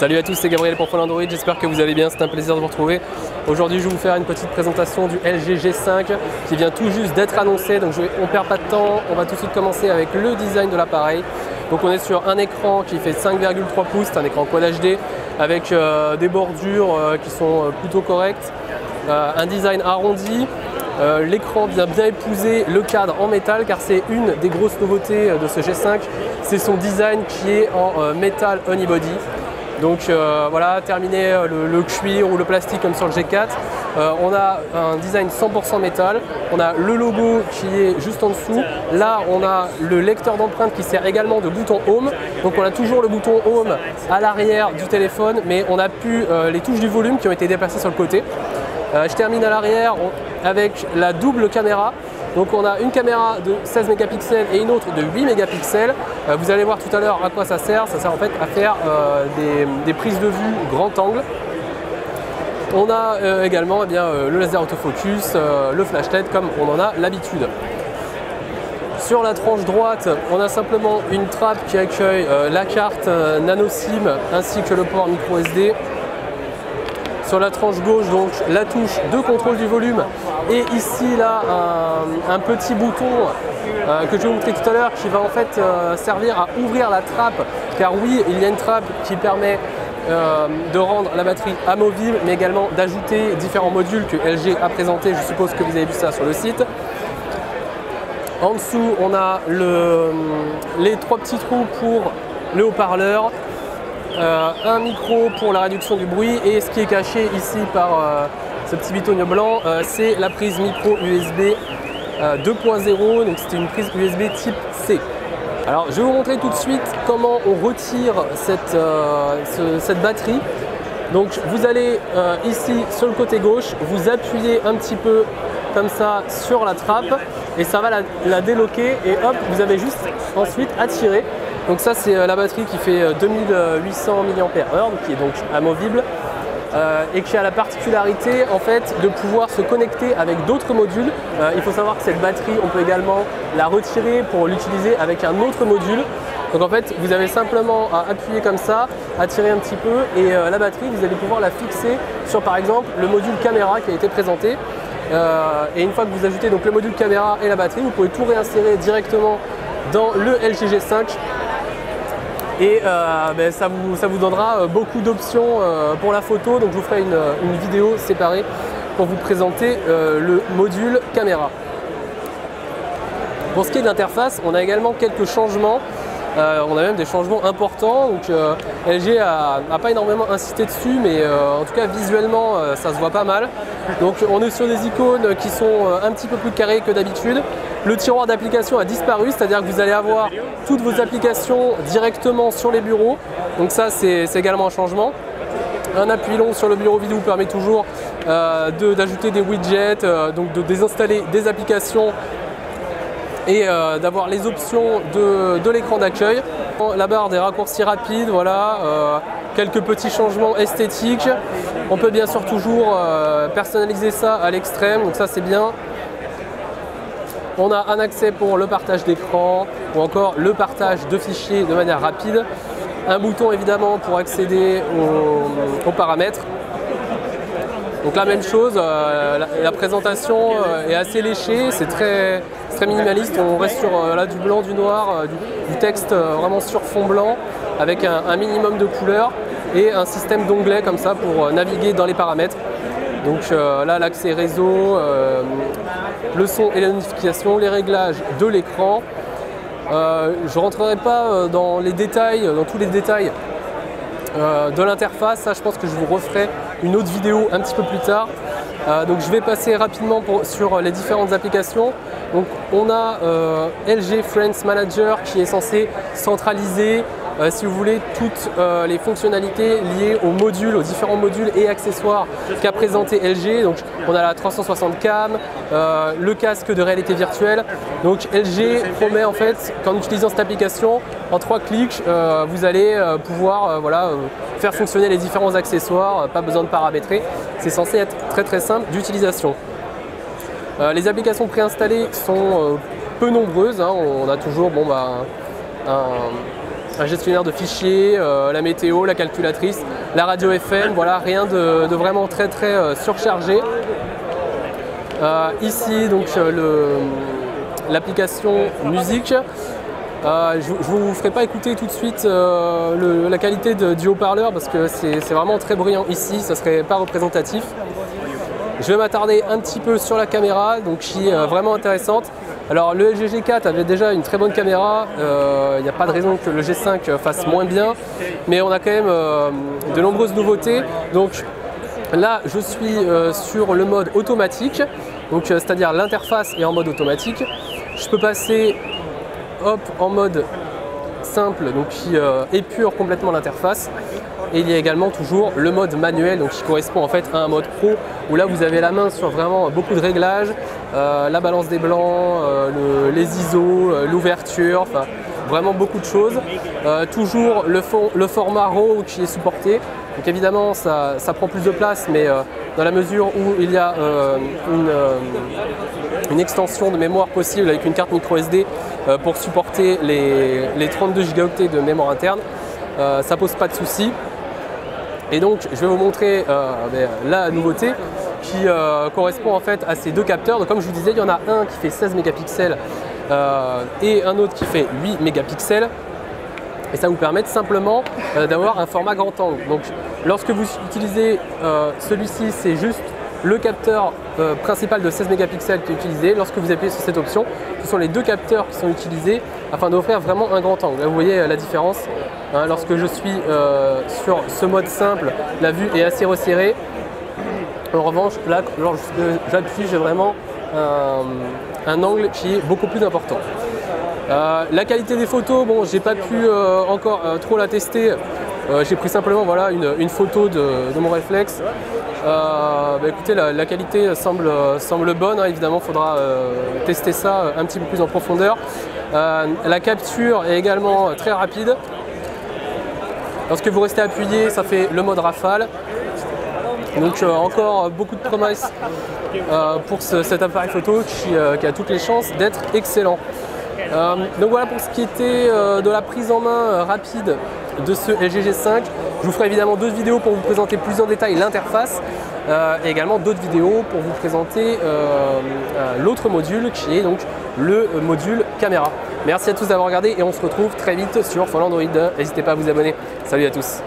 Salut à tous, c'est Gabriel pour Follow Android, j'espère que vous allez bien, c'est un plaisir de vous retrouver. Aujourd'hui je vais vous faire une petite présentation du LG G5 qui vient tout juste d'être annoncé, donc on ne perd pas de temps, on va tout de suite commencer avec le design de l'appareil. Donc on est sur un écran qui fait 5,3 pouces, c'est un écran Quad HD avec des bordures qui sont plutôt correctes, un design arrondi. L'écran vient bien épouser le cadre en métal car c'est une des grosses nouveautés de ce G5, c'est son design qui est en métal unibody. Donc voilà, terminé le cuir ou le plastique comme sur le G4. On a un design 100% métal, on a le logo qui est juste en dessous. Là on a le lecteur d'empreintes qui sert également de bouton Home. Donc on a toujours le bouton Home à l'arrière du téléphone, mais on a plus les touches du volume qui ont été déplacées sur le côté. Je termine à l'arrière avec la double caméra. Donc on a une caméra de 16 mégapixels et une autre de 8 mégapixels. Vous allez voir tout à l'heure à quoi ça sert. Ça sert en fait à faire des prises de vue grand angle. On a également le laser autofocus, le flash LED comme on en a l'habitude. Sur la tranche droite, on a simplement une trappe qui accueille la carte nano SIM ainsi que le port micro SD. Sur la tranche gauche, donc la touche de contrôle du volume et ici là un petit bouton que je vais vous montrer tout à l'heure qui va en fait servir à ouvrir la trappe, car oui, il y a une trappe qui permet de rendre la batterie amovible mais également d'ajouter différents modules que LG a présentés. Je suppose que vous avez vu ça sur le site. En dessous, on a les trois petits trous pour le haut-parleur. Un micro pour la réduction du bruit et ce qui est caché ici par ce petit bitogne blanc, c'est la prise micro USB 2.0, donc c'est une prise USB type C. Alors je vais vous montrer tout de suite comment on retire cette batterie. Donc vous allez ici sur le côté gauche, vous appuyez un petit peu comme ça sur la trappe et ça va la déloquer et hop, vous avez juste ensuite à tirer. Donc ça c'est la batterie qui fait 2800 mAh, qui est donc amovible et qui a la particularité en fait de pouvoir se connecter avec d'autres modules. Il faut savoir que cette batterie, on peut également la retirer pour l'utiliser avec un autre module. Donc en fait, vous avez simplement à appuyer comme ça, à tirer un petit peu et la batterie, vous allez pouvoir la fixer sur par exemple le module caméra qui a été présenté. Et une fois que vous ajoutez donc le module caméra et la batterie, vous pouvez tout réinsérer directement dans le LG G5. Et ça vous donnera beaucoup d'options pour la photo, donc je vous ferai une vidéo séparée pour vous présenter le module caméra. Pour ce qui est de l'interface, on a également quelques changements, on a même des changements importants, donc LG n'a pas énormément insisté dessus, mais en tout cas visuellement ça se voit pas mal. Donc on est sur des icônes qui sont un petit peu plus carrées que d'habitude. Le tiroir d'applications a disparu, c'est-à-dire que vous allez avoir toutes vos applications directement sur les bureaux. Donc ça, c'est également un changement. Un appui long sur le bureau vide vous permet toujours d'ajouter des widgets, donc de désinstaller des applications et d'avoir les options de l'écran d'accueil. La barre des raccourcis rapides, voilà, quelques petits changements esthétiques. On peut bien sûr toujours personnaliser ça à l'extrême, donc ça c'est bien. On a un accès pour le partage d'écran ou encore le partage de fichiers de manière rapide. Un bouton évidemment pour accéder aux paramètres. Donc la même chose, la présentation est assez léchée, c'est très minimaliste. On reste sur du blanc, du noir, du texte vraiment sur fond blanc avec un minimum de couleurs et un système d'onglets comme ça pour naviguer dans les paramètres. Donc là, l'accès réseau, le son et la notification, les réglages de l'écran. Je ne rentrerai pas dans les détails, dans tous les détails de l'interface. Ça, je pense que je vous referai une autre vidéo un petit peu plus tard. Donc je vais passer rapidement sur les différentes applications. Donc on a LG Friends Manager qui est censé centraliser si vous voulez toutes les fonctionnalités liées aux modules, aux différents modules et accessoires qu'a présenté LG. Donc on a la 360 cam, le casque de réalité virtuelle. Donc LG promet en fait qu'en utilisant cette application, en 3 clics, vous allez pouvoir faire fonctionner les différents accessoires, pas besoin de paramétrer. C'est censé être très simple d'utilisation. Les applications préinstallées sont peu nombreuses, hein. On a toujours un gestionnaire de fichiers, la météo, la calculatrice, la radio FM, voilà, rien de vraiment très surchargé. Ici donc l'application musique. Je ne vous ferai pas écouter tout de suite la qualité du haut-parleur parce que c'est vraiment très bruyant ici, ça ne serait pas représentatif. Je vais m'attarder un petit peu sur la caméra, donc, qui est vraiment intéressante. Alors le LG G4 avait déjà une très bonne caméra, il n'y a pas de raison que le G5 fasse moins bien, mais on a quand même de nombreuses nouveautés. Donc là je suis sur le mode automatique, donc c'est-à-dire l'interface est en mode automatique. Je peux passer en mode simple, donc qui épure complètement l'interface. Et il y a également toujours le mode manuel, donc qui correspond en fait à un mode pro, où là vous avez la main sur vraiment beaucoup de réglages, la balance des blancs, les ISO, l'ouverture, enfin vraiment beaucoup de choses. Toujours le format RAW qui est supporté. Donc évidemment ça prend plus de place, mais dans la mesure où il y a une extension de mémoire possible avec une carte micro SD pour supporter les 32 Go de mémoire interne, ça pose pas de souci. Et donc je vais vous montrer la nouveauté qui correspond en fait à ces deux capteurs. Donc, comme je vous disais, il y en a un qui fait 16 mégapixels et un autre qui fait 8 mégapixels. Et ça vous permet simplement d'avoir un format grand angle. Donc lorsque vous utilisez celui-ci, c'est juste le capteur principal de 16 mégapixels qui est utilisé. Lorsque vous appuyez sur cette option, ce sont les deux capteurs qui sont utilisés afin d'offrir vraiment un grand angle. Là, vous voyez la différence. Hein, lorsque je suis sur ce mode simple, la vue est assez resserrée. En revanche, là, lorsque j'appuie, j'ai vraiment un angle qui est beaucoup plus important. La qualité des photos, bon, j'ai pas pu encore trop la tester. J'ai pris simplement voilà, une photo de mon réflexe. Écoutez, la qualité semble bonne, hein. Évidemment il faudra tester ça un petit peu plus en profondeur. La capture est également très rapide. Lorsque vous restez appuyé, ça fait le mode rafale. Donc encore beaucoup de promesses pour cet appareil photo qui a toutes les chances d'être excellent. Donc voilà pour ce qui était de la prise en main rapide de ce LG G5. Je vous ferai évidemment d'autres vidéos pour vous présenter plus en détail l'interface et également d'autres vidéos pour vous présenter l'autre module qui est donc le module caméra. Merci à tous d'avoir regardé et on se retrouve très vite sur Follandroid. N'hésitez pas à vous abonner. Salut à tous.